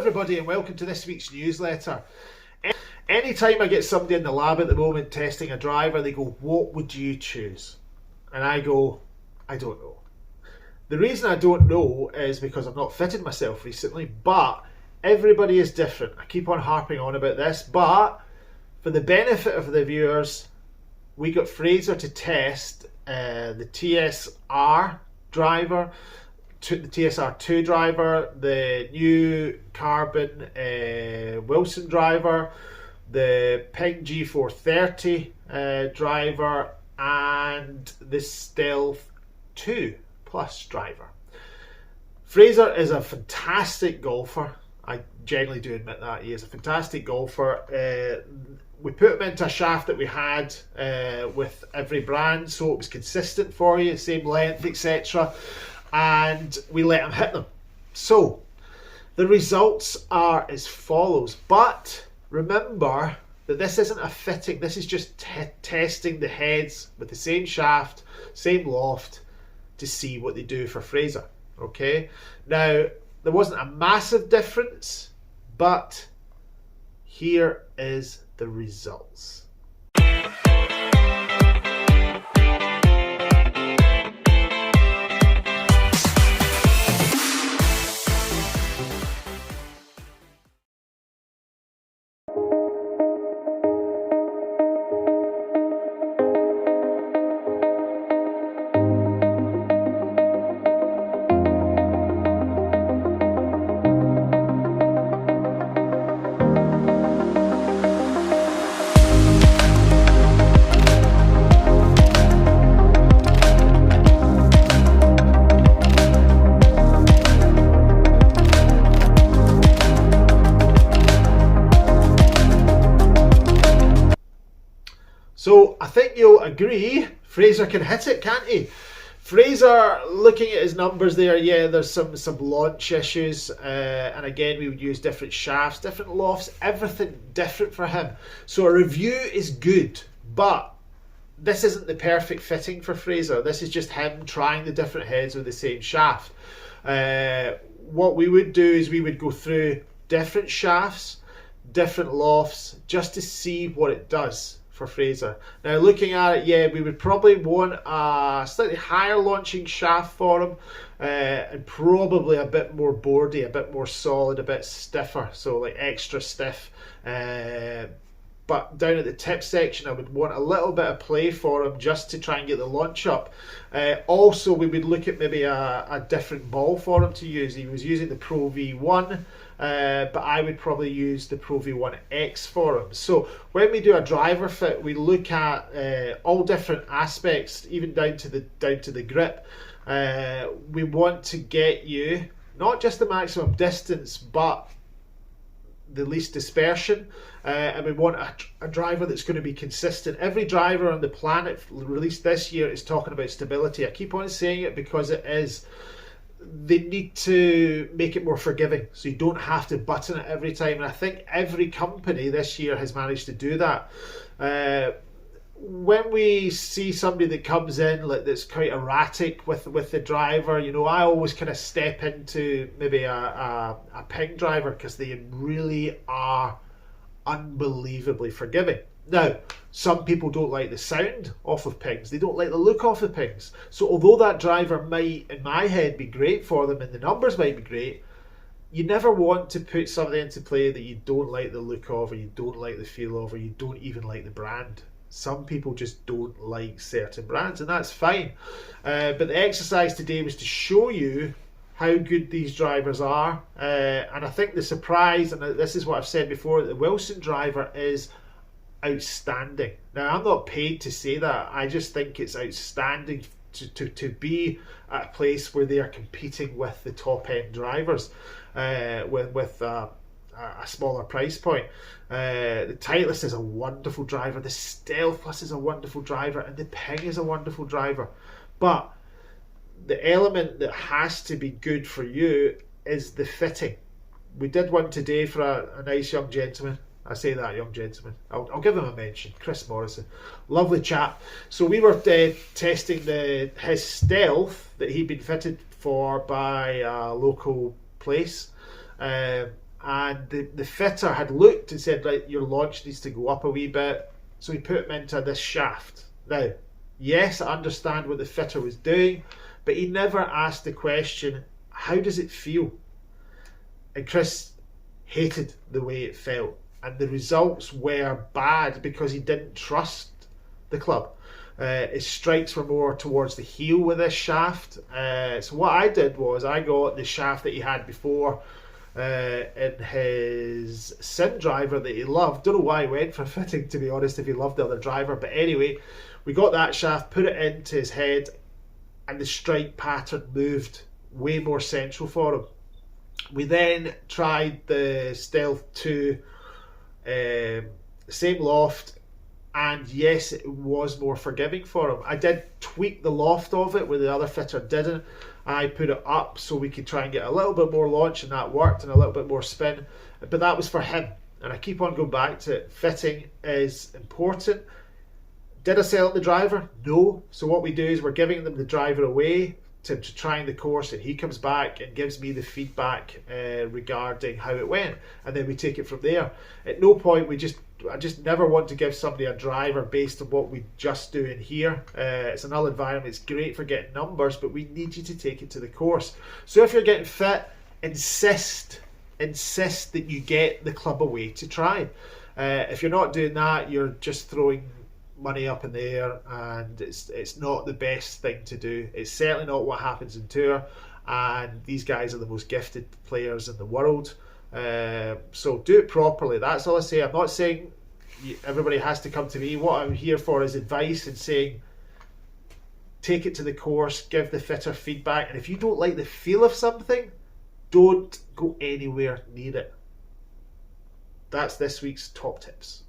everybody and welcome to this week's newsletter. Anytime I get somebody in the lab at the moment testing a driver, they go, what would you choose? And I go, I don't know. The reason I don't know is because I've not fitted myself recently, but everybody is different. I keep on harping on about this, but for the benefit of the viewers, we got Fraser to test the TSR driver, the TSR2 driver, the new carbon Wilson driver, the Ping G430 driver, and the Stealth 2 Plus driver. Fraser is a fantastic golfer. I generally do admit that he is a fantastic golfer. We put him into a shaft that we had with every brand, so it was consistent for you, same length, etc. And we let him hit them. So the results are as follows. But remember that this isn't a fitting. This is just testing the heads with the same shaft, same loft, to see what they do for Fraser. Okay. Now there wasn't a massive difference, but here is the results. So I think you'll agree, Fraser can hit it, can't he? Fraser, looking at his numbers there, yeah, there's some launch issues, and again, we would use different shafts, different lofts, everything different for him. So a review is good, but this isn't the perfect fitting for Fraser. This is just him trying the different heads with the same shaft. What we would do is we would go through different shafts, different lofts, just to see what it does for Fraser. Now looking at it, yeah, we would probably want a slightly higher launching shaft for him, and probably a bit more boardy, a bit more solid, a bit stiffer, so like extra stiff. But down at the tip section I would want a little bit of play for him just to try and get the launch up. Also we would look at maybe a different ball for him to use. He was using the Pro V1, but I would probably use the Pro V1X for him. So when we do a driver fit, we look at all different aspects, even down to the grip. We want to get you not just the maximum distance, but the least dispersion, and we want a driver that's going to be consistent. Every driver on the planet released this year is talking about stability. I keep on saying it because it is. They need to make it more forgiving, so you don't have to button it every time, and I think every company this year has managed to do that. When we see somebody that comes in that's quite erratic with the driver, you know, I always kind of step into maybe a Ping driver because they really are unbelievably forgiving. Now, some people don't like the sound off of Pings. They don't like the look off of Pings. So although that driver might, in my head, be great for them and the numbers might be great, you never want to put something into play that you don't like the look of, or you don't like the feel of, or you don't even like the brand. Some people just don't like certain brands, and that's fine. But the exercise today was to show you how good these drivers are. And I think the surprise, and this is what I've said before, the Wilson driver is outstanding. Now, I'm not paid to say that. I just think it's outstanding to be at a place where they are competing with the top end drivers with a smaller price point. The Titleist is a wonderful driver, the Stealth Plus is a wonderful driver, and the Ping is a wonderful driver. But the element that has to be good for you is the fitting. We did one today for a nice young gentleman. I say that young gentleman, I'll give him a mention, Chris Morrison, lovely chap. So we were testing his Stealth that he'd been fitted for by a local place, and and the fitter had looked and said, right, your launch needs to go up a wee bit, so he put him into this shaft. Now, yes, I understand what the fitter was doing, but he never asked the question, how does it feel? And Chris hated the way it felt, and the results were bad because he didn't trust the club. His strikes were more towards the heel with this shaft. So what I did was I got the shaft that he had before in his sim driver that he loved. Don't know why he went for fitting, to be honest, if he loved the other driver. But anyway, we got that shaft, put it into his head, and the strike pattern moved way more central for him. We then tried the Stealth 2, same loft, and yes, it was more forgiving for him. I did tweak the loft of it where the other fitter didn't. I put it up so we could try and get a little bit more launch, and that worked, and a little bit more spin, but that was for him. And I keep on going back to it. Fitting is important. Did I sell the driver? No. So what we do is we're giving them the driver away to trying the course, and he comes back and gives me the feedback regarding how it went, and then we take it from there. At no point I just never want to give somebody a driver based on what we just do in here. It's another environment, it's great for getting numbers, but we need you to take it to the course. So if you're getting fit, insist that you get the club away to try. If you're not doing that, you're just throwing money up in the air, and it's not the best thing to do. It's certainly not what happens in tour, and these guys are the most gifted players in the world. So do it properly. That's all I say. I'm not saying everybody has to come to me. What I'm here for is advice and saying take it to the course, give the fitter feedback, and if you don't like the feel of something, don't go anywhere near it. That's this week's top tips.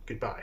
Goodbye.